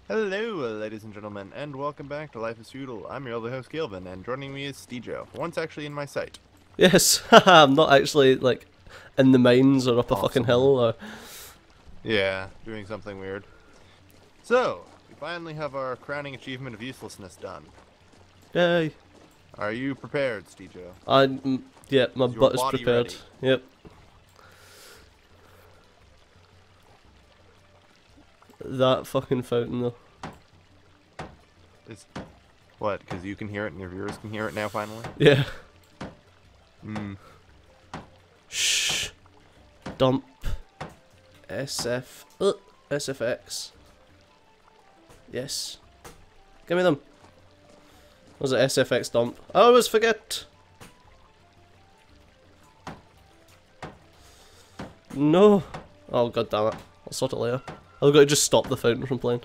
Hello, ladies and gentlemen, and welcome back to Life is Feudal. I'm your other host, Kailvin, and joining me is Stejo, once actually in my sight. Yes, I'm not actually like in the mines or up a fucking Awesome. hill or. Yeah, doing something weird. So, we finally have our crowning achievement of uselessness done. Yay! Are you prepared, Stejo? Yeah, my Is your butt is body prepared. ready? Yep. That fucking fountain though. Is what? Because you can hear it and your viewers can hear it now, finally? Yeah. Hmm. Shh. Dump. SFX. Yes. Give me them. Was it SFX dump? I always forget. No. Oh god damn it. I'll sort it later. I've got to just stop the fountain from playing.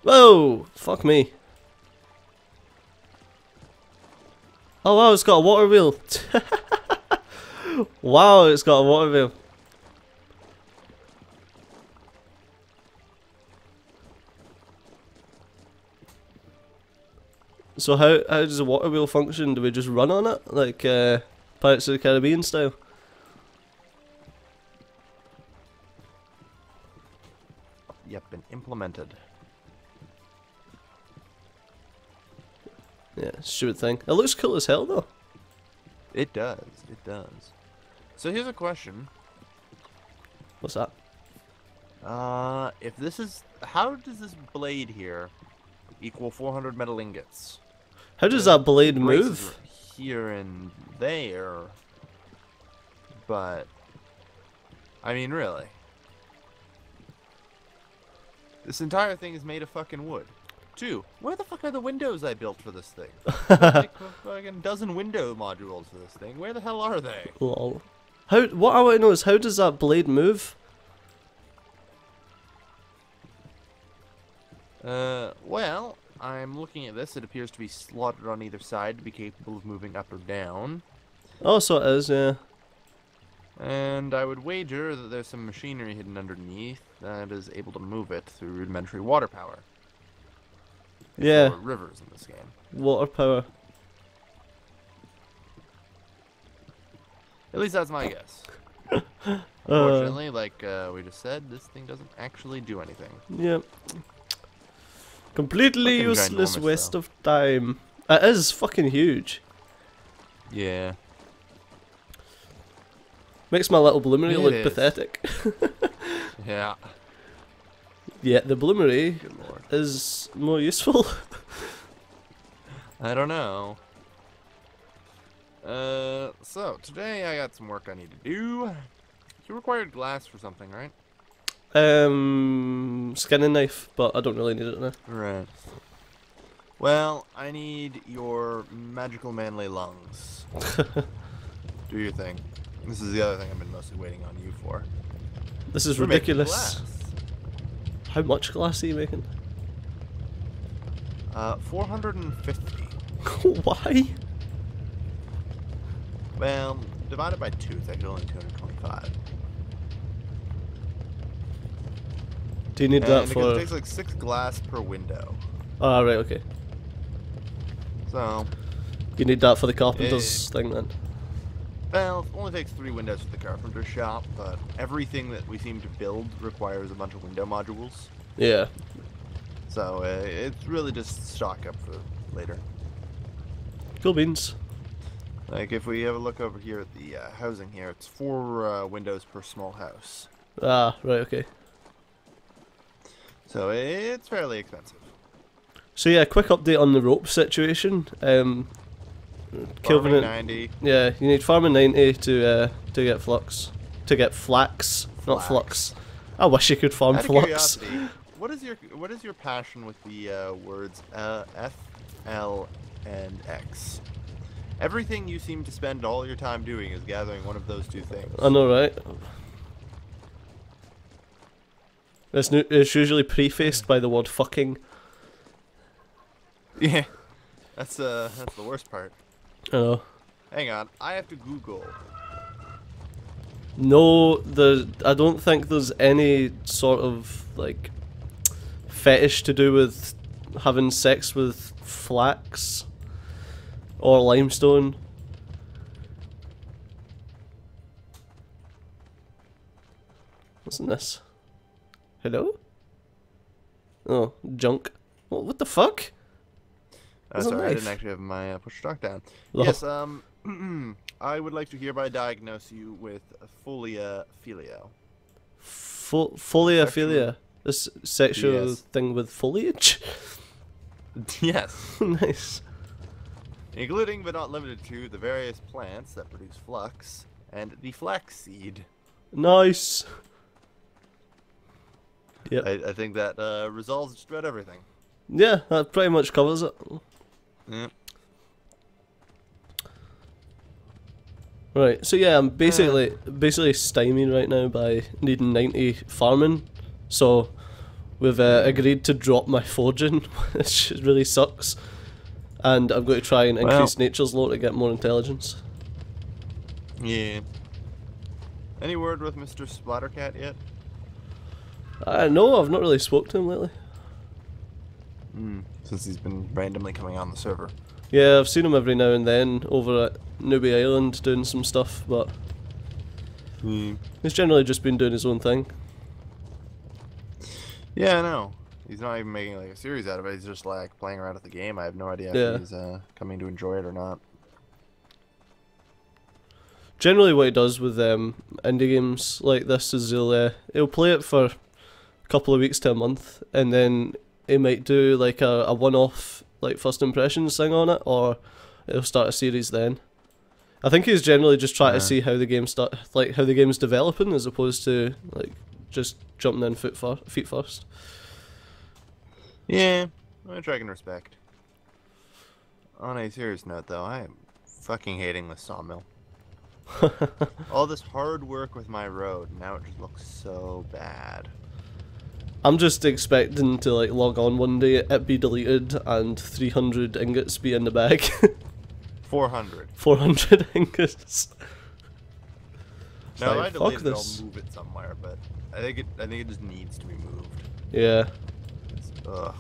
Whoa! Fuck me. Oh wow, it's got a water wheel. Wow, it's got a water wheel. So how does a water wheel function? Do we just run on it? Like Pirates of the Caribbean style? Yep, been implemented. Yeah, stupid thing. It looks cool as hell though. It does, it does. So here's a question. What's that? If this is... How does this blade here equal 400 metal ingots? How does that blade Braces move? are here and there, but I mean, really, this entire thing is made of fucking wood. Two, where the fuck are the windows I built for this thing? Like a fucking dozen window modules for this thing. Where the hell are they? Lol. How? What I want to know is how does that blade move? Well, I'm looking at this. It appears to be slotted on either side to be capable of moving up or down. Oh, so it is, yeah. And I would wager that there's some machinery hidden underneath that is able to move it through rudimentary water power. Yeah. Or rivers in this game. Water power. At least that's my guess. Unfortunately, like we just said, this thing doesn't actually do anything. Yep. Completely Fucking useless ginormous, waste though. of time. It is fucking huge. Yeah. Makes my little bloomery It look is. pathetic. Yeah. Yeah, the bloomery Good lord. is more useful. I don't know. So today I got some work I need to do. You required glass for something, right? Skinning knife, but I don't really need it now. Right. Well, I need your magical manly lungs. Do your thing. This is the other thing I've been mostly waiting on you for. This is We're making ridiculous. glass. How much glass are you making? 450. Why? Well, divided by 2, it's actually only 225. Do you need that Because it for... takes like 6 glass per window. Ah, right, okay. So, You need that for the carpenter's thing then. well, it only takes 3 windows for the carpenter shop, but everything that we seem to build requires a bunch of window modules. Yeah. So, it's really just stock up for later. Cool beans. Like, if we have a look over here at the housing here, it's 4 windows per small house. Ah, right, okay. So, it's fairly expensive. So yeah, quick update on the rope situation. Farming Kailvin, 90. yeah, you need farming 90 to get flux, to get flax, not flux. I wish you could farm Out of flux. curiosity, what is your passion with the words F, L, and X? Everything you seem to spend all your time doing is gathering one of those 2 things. I know, right? It's usually prefaced by the word fucking. Yeah, that's the worst part. I know. Hang on, I have to Google No, I don't think there's any sort of like fetish to do with having sex with flax or limestone. What's in this? Hello? Oh, junk. What the fuck? Sorry, I didn't actually have my push talk down. Oh. Yes, I would like to hereby diagnose you with folia filio. Foliophilia? This sexual Yes. thing with foliage? Yes. Nice. Including but not limited to the various plants that produce flux and the flaxseed. Nice. Yep. I think that resolves just about everything. Yeah, that pretty much covers it. Yep. Right, so yeah, I'm basically stymied right now by needing 90 farming. So we've agreed to drop my forging, which really sucks. And I'm going to try and increase nature's law to get more intelligence. Yeah. Any word with Mr. Splattercat yet? No, I've not really spoke to him lately. Since he's been randomly coming on the server. Yeah, I've seen him every now and then over at Newbie Island doing some stuff, but he's generally just been doing his own thing. Yeah, I know. He's not even making like a series out of it. He's just like playing around with the game. I have no idea if he's coming to enjoy it or not. Generally, what he does with indie games like this is he'll play it for a couple of weeks to a month, and then he might do like a one-off like first impressions thing on it, or he'll start a series then. I think he's generally just trying to see how the game how the game's developing, as opposed to like just jumping in feet first. Yeah, which I can respect. On a serious note, though, I am fucking hating the sawmill. All this hard work with my road, now it just looks so bad. I'm just expecting to like log on one day, it be deleted, and 300 ingots be in the bag. 400. 400 ingots. No, if Like, I delete fuck it, this. I'll move it somewhere, but I think it just needs to be moved. Yeah. Ugh.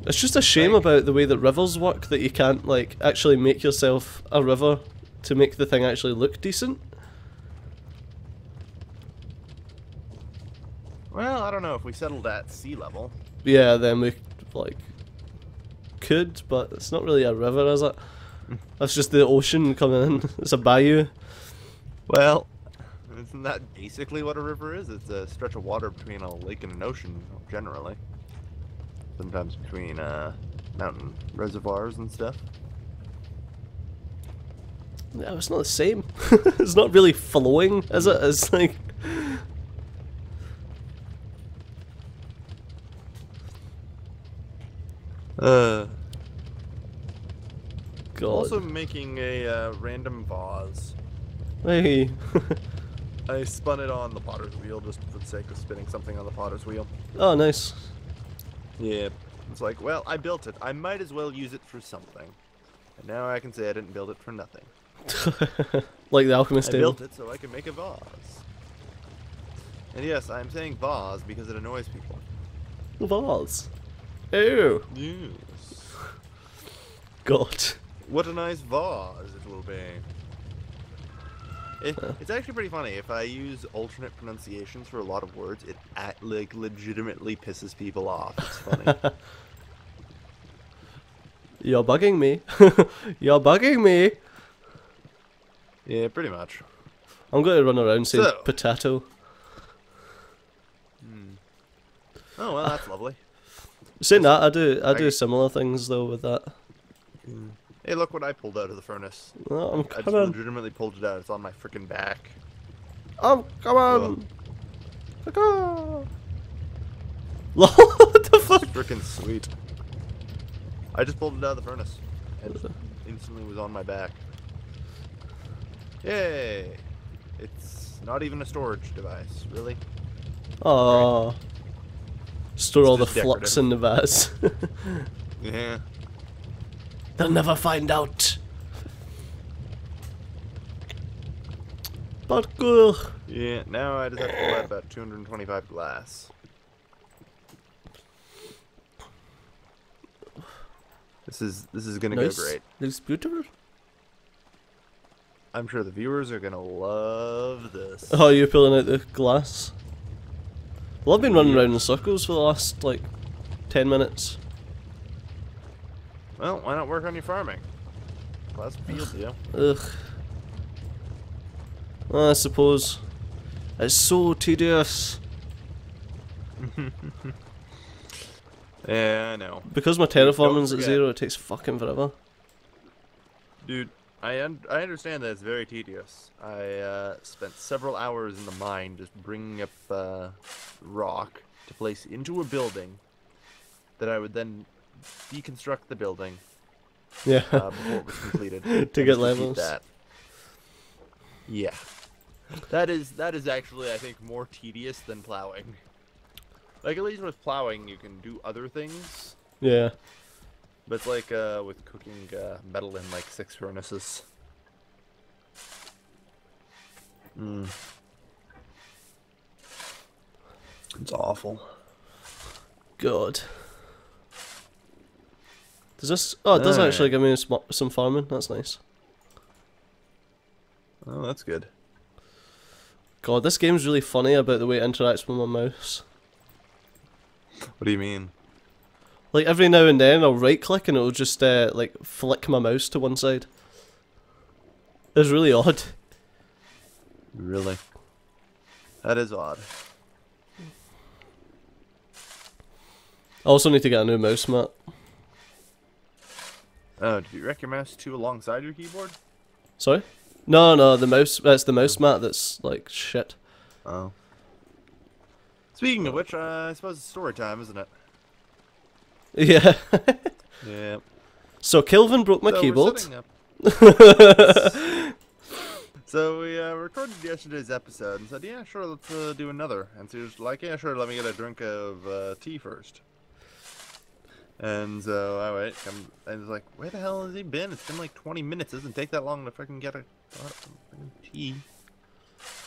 It's just a shame about the way that rivers work, that you can't like actually make yourself a river to make the thing actually look decent. Well, I don't know if we settled at sea level. Yeah, then we like could, but it's not really a river, is it? That's just the ocean coming in. It's a bayou. Well, isn't that basically what a river is? It's a stretch of water between a lake and an ocean, generally. Sometimes between mountain reservoirs and stuff. Yeah, it's not the same. It's not really flowing, is it? It's like God. Also making a random vase. Hey. I spun it on the potter's wheel just for the sake of spinning something on the potter's wheel. Oh, nice. Yeah. It's like, well, I built it. I might as well use it for something. And now I can say I didn't build it for nothing. Like the alchemist I table. built it so I can make a vase. And yes, I'm saying vase because it annoys people. Vase. Ew. Yes. God. What a nice vase it will be. It's actually pretty funny. If I use alternate pronunciations for a lot of words, it like legitimately pisses people off. It's funny. You're bugging me. You're bugging me. Yeah, pretty much. I'm going to run around saying So- potato. Oh well, that's lovely. Saying that, I do similar things though with that. Hey, look what I pulled out of the furnace. Oh, I'm I just coming. legitimately pulled it out. It's on my freaking back. Oh, come on. Lol, what the fuck? It's freaking sweet. I just pulled it out of the furnace and instantly was on my back. Yay! It's not even a storage device, really. Oh. Store It's all the just flux decorative. in the vase. Yeah. They'll never find out. Parkour. Yeah, now I just have to pull out about 225 glass. This is gonna Nice. go great. Looks beautiful. I'm sure the viewers are gonna love this. Oh, you're pulling out the glass. Well, I've been running Yep. around in circles for the last, like, 10 minutes. Well, why not work on your farming? Well, that's field, yeah. Ugh. I suppose. It's so tedious. Yeah, I know. Because my Dude, don't terraforming's at forget. 0, it takes fucking forever. Dude, I understand that it's very tedious. I spent several hours in the mine just bringing up rock to place into a building that I would then deconstruct the building Yeah. before it was completed. To and get just repeat levels. That. Yeah. That is actually, I think, more tedious than plowing. Like, at least with plowing, you can do other things. Yeah. But it's like with cooking metal in like 6 furnaces. It's awful. God. Does this... Oh, it does Alright. actually give me some farming. That's nice. Oh, that's good. God, this game's really funny about the way it interacts with my mouse. What do you mean? Like, every now and then I'll right-click and it'll just, like, flick my mouse to one side. It's really odd. Really? That is odd. I also need to get a new mouse mat. Oh, did you wreck your mouse too alongside your keyboard? Sorry? No, the mouse... It's the mouse mat that's, like, shit. Oh. Speaking of which, I suppose it's story time, isn't it? Yeah. Yeah. So, Kailvin broke my So we're keyboard. setting up. So we recorded yesterday's episode and said, yeah, sure, let's do another. And so he was like, yeah, sure, let me get a drink of tea first. And so I wait, and he's like, where the hell has he been? It's been like 20 minutes. It doesn't take that long to freaking get a tea.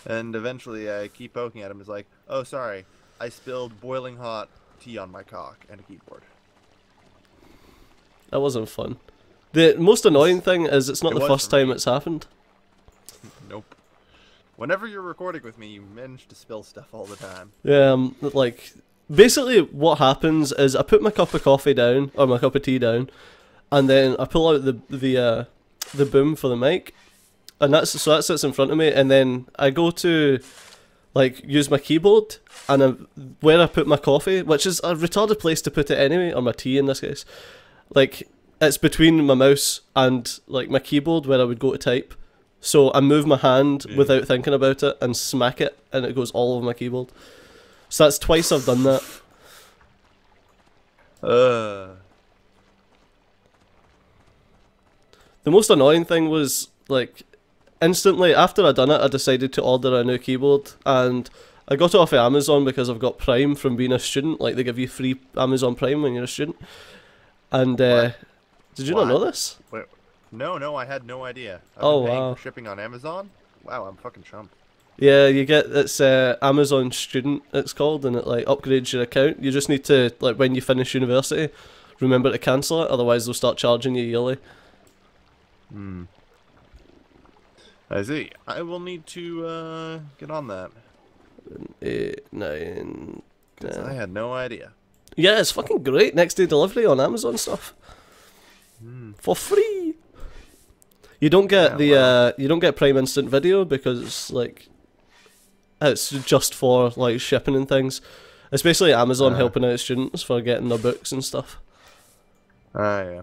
And eventually I keep poking at him. He's like, oh, sorry, I spilled boiling hot tea on my cock and a keyboard. That wasn't fun. The most annoying thing is it's not It the was first for me. time it's happened. Nope. Whenever you're recording with me, you manage to spill stuff all the time. Like, basically what happens is I put my cup of coffee down, or my cup of tea down, and then I pull out the boom for the mic, and that sits in front of me, and then I go to, like, use my keyboard, and where I put my coffee, which is a retarded place to put it anyway, or my tea in this case, like, it's between my mouse and, like, my keyboard where I would go to type. So I move my hand without thinking about it and smack it, and it goes all over my keyboard. So that's twice I've done that. The most annoying thing was, like, instantly after I done it, I decided to order a new keyboard, and I got it off of Amazon because I've got Prime from being a student. Like, they give you free Amazon Prime when you're a student. And did you not know this? Wait, no, I had no idea. I've Oh, been paying wow. for shipping on Amazon? Wow, I'm fucking chump. Yeah, you get, it's Amazon Student, it's called, and it, like, upgrades your account. You just need to, like, when you finish university, remember to cancel it, otherwise they'll start charging you yearly. I see. I will need to get on that. 8, 9, 'Cause 10. I had no idea. Yeah, it's fucking great. Next day delivery on Amazon stuff. For free. You don't get you don't get Prime Instant Video because, like, it's just for, like, shipping and things. It's basically Amazon helping out students for getting their books and stuff. Ah, yeah.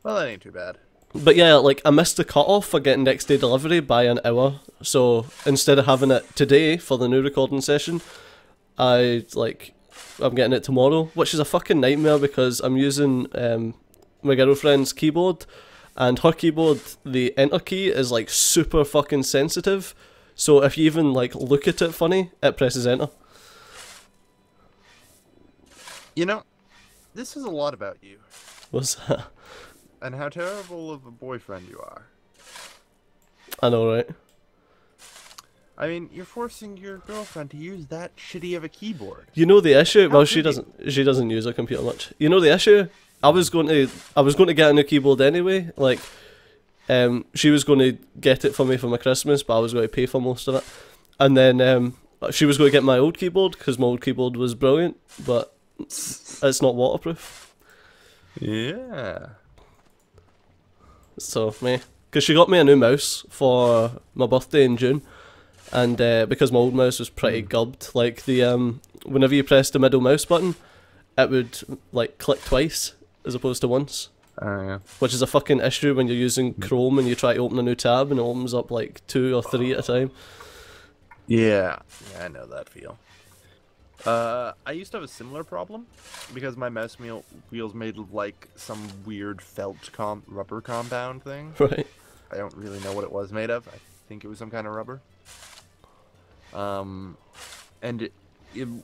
Well, that ain't too bad. But yeah, like, I missed the cutoff for getting next day delivery by an hour. So instead of having it today for the new recording session, I'm getting it tomorrow, which is a fucking nightmare because I'm using my girlfriend's keyboard, and her keyboard, the enter key is, like, super fucking sensitive. So if you even, like, look at it funny, it presses enter. You know, this is a lot about you. What's that? And how terrible of a boyfriend you are. I know, right? I mean, you're forcing your girlfriend to use that shitty of a keyboard. You know the issue. How Well, could you? she doesn't use a computer much. You know the issue. I was going to get a new keyboard anyway. Like, she was going to get it for me for my Christmas, but I was going to pay for most of it. And then she was going to get my old keyboard because my old keyboard was brilliant, but it's not waterproof. Yeah. So me, because she got me a new mouse for my birthday in June, and because my old mouse was pretty gubbed, like the whenever you press the middle mouse button, it would like click twice as opposed to once. Yeah. Which is a fucking issue when you're using Chrome and you try to open a new tab and it opens up like 2 or 3 at a time. Yeah, I know that feel. I used to have a similar problem because my mouse wheel's made of like some weird felt rubber compound thing. Right. I don't really know what it was made of. I think it was some kind of rubber. And it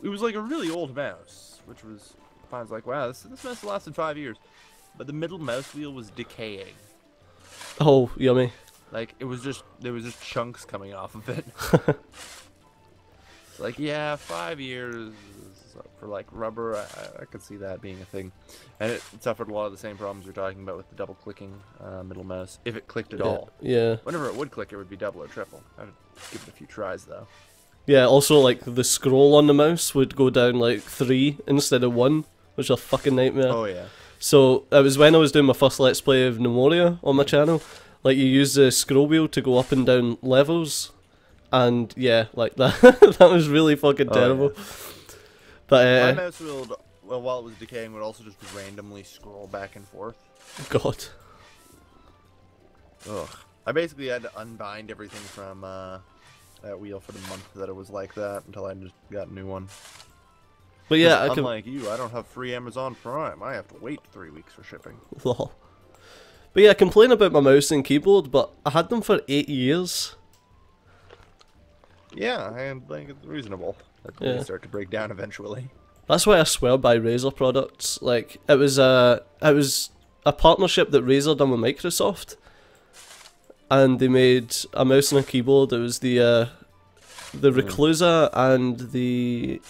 was like a really old mouse, which was I was like, wow, this mouse lasted 5 years, but the middle mouse wheel was decaying. Oh, yummy. Like there was just chunks coming off of it. It's like, yeah, 5 years for like rubber. I could see that being a thing, and it suffered a lot of the same problems you're talking about with the double clicking middle mouse. If it clicked at all, Yeah. whenever it would click, it would be double or triple. I would give it a few tries though. Yeah, also like the scroll on the mouse would go down like 3 instead of 1, which is a fucking nightmare. Oh yeah. So it was when I was doing my first Let's Play of Memoria on my channel. Like you use the scroll wheel to go up and down levels, and yeah, like that that was really fucking terrible. Yeah. But my mouse wheel, well, while it was decaying, would also just randomly scroll back and forth. God. Ugh. I basically had to unbind everything from that wheel for the month that it was like that until I just got a new one. But yeah, unlike you, I don't have free Amazon Prime. I have to wait 3 weeks for shipping. Lol. But yeah, I complain about my mouse and keyboard, but I had them for 8 years. Yeah, I think it's reasonable. They'll start to break down eventually. That's why I swear by Razer products. Like it was a partnership that Razer done with Microsoft, and they made a mouse and a keyboard. It was the Reclusa and the.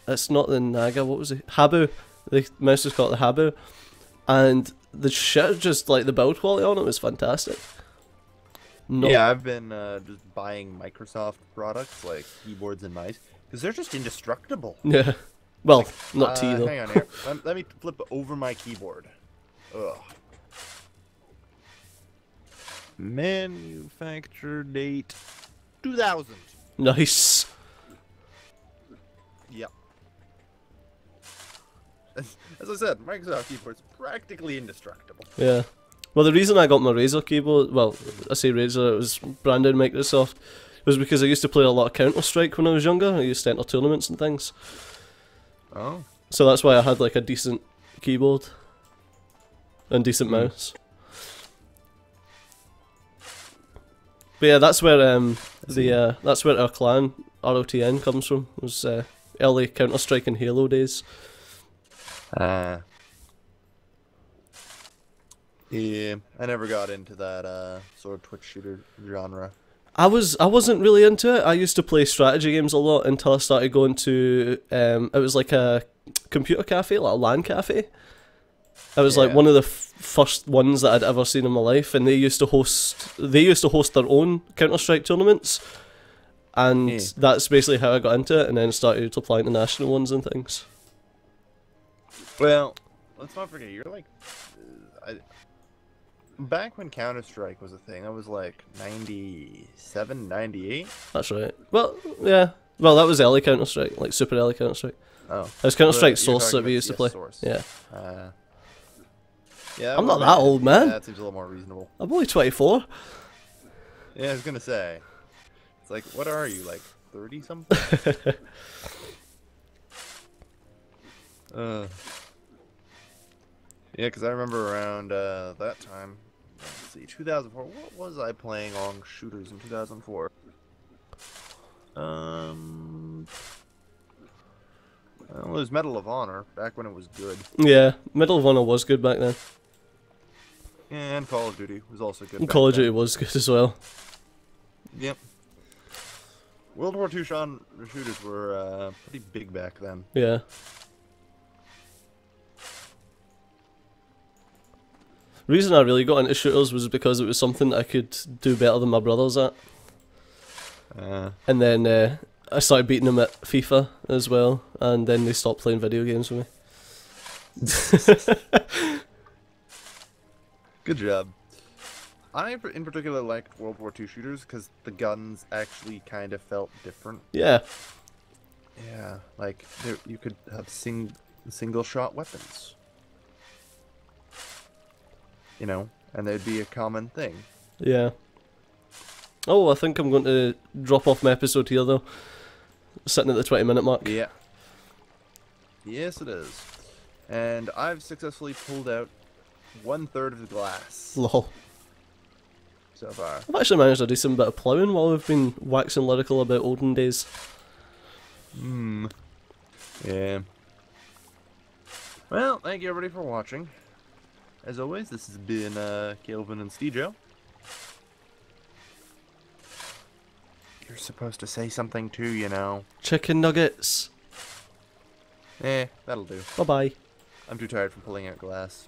It's not the Naga. What was it? Habu. The mouse was called the Habu, and the shit, just like the build quality on it was fantastic. Yeah, I've been just buying Microsoft products like keyboards and mice because they're just indestructible. Yeah. Well, like, not T though. Hang on here. Let me flip over my keyboard. Ugh. Manufacture date 2000. Nice. Yep. As I said, Microsoft keyboard's practically indestructible. Yeah. Well, the reason I got my Razer keyboard, well, I say Razer, it was branded Microsoft, was because I used to play a lot of Counter-Strike when I was younger. I used to enter tournaments and things. Oh. So that's why I had like a decent keyboard and decent mouse. But yeah, that's where that's where our clan ROTN comes from. It was early Counter-Strike and Halo days. Yeah, I never got into that sort of Twitch shooter genre. I wasn't really into it. I used to play strategy games a lot until I started going to it was like a computer cafe, like a LAN cafe. It was like one of the first ones that I'd ever seen in my life, and they used to host their own Counter-Strike tournaments, and that's basically how I got into it, and then started applying to national ones and things. Well, let's not forget, you're like back when Counter-Strike was a thing, I was like 97, 98. That's right. Well, yeah. Well, that was early Counter-Strike, like super early Counter-Strike. Oh. It was Counter-Strike Source that we used to play. Source. Yeah. Yeah. I'm not that old, man. That seems a little more reasonable. I'm only 24. Yeah, I was gonna say. It's like, what are you, like 30 something? Yeah, because I remember around that time, let's see, 2004, what was I playing on shooters in 2004? Well, it was Medal of Honor, back when it was good. Yeah, Medal of Honor was good back then. And Call of Duty was also good back Call of Duty then. was good as well. Yep. World War II shooters were pretty big back then. Yeah. The reason I really got into shooters was because it was something I could do better than my brothers at. And then I started beating them at FIFA as well, and then they stopped playing video games with me. Good job. I, in particular, liked World War II shooters because the guns actually kind of felt different. Yeah. Yeah, like, you could have single-shot weapons. You know, and they'd be a common thing. Yeah. Oh, I think I'm going to drop off my episode here, though. Sitting at the 20-minute mark. Yeah. Yes, it is. And I've successfully pulled out 1/3 of the glass Lol. so far. I've actually managed a decent bit of ploughing while we've been waxing lyrical about olden days. Yeah. Well, thank you everybody for watching. As always, this has been Kailvin and Steejo. You're supposed to say something too, you know. Chicken nuggets. That'll do. Bye-bye. I'm too tired from pulling out glass.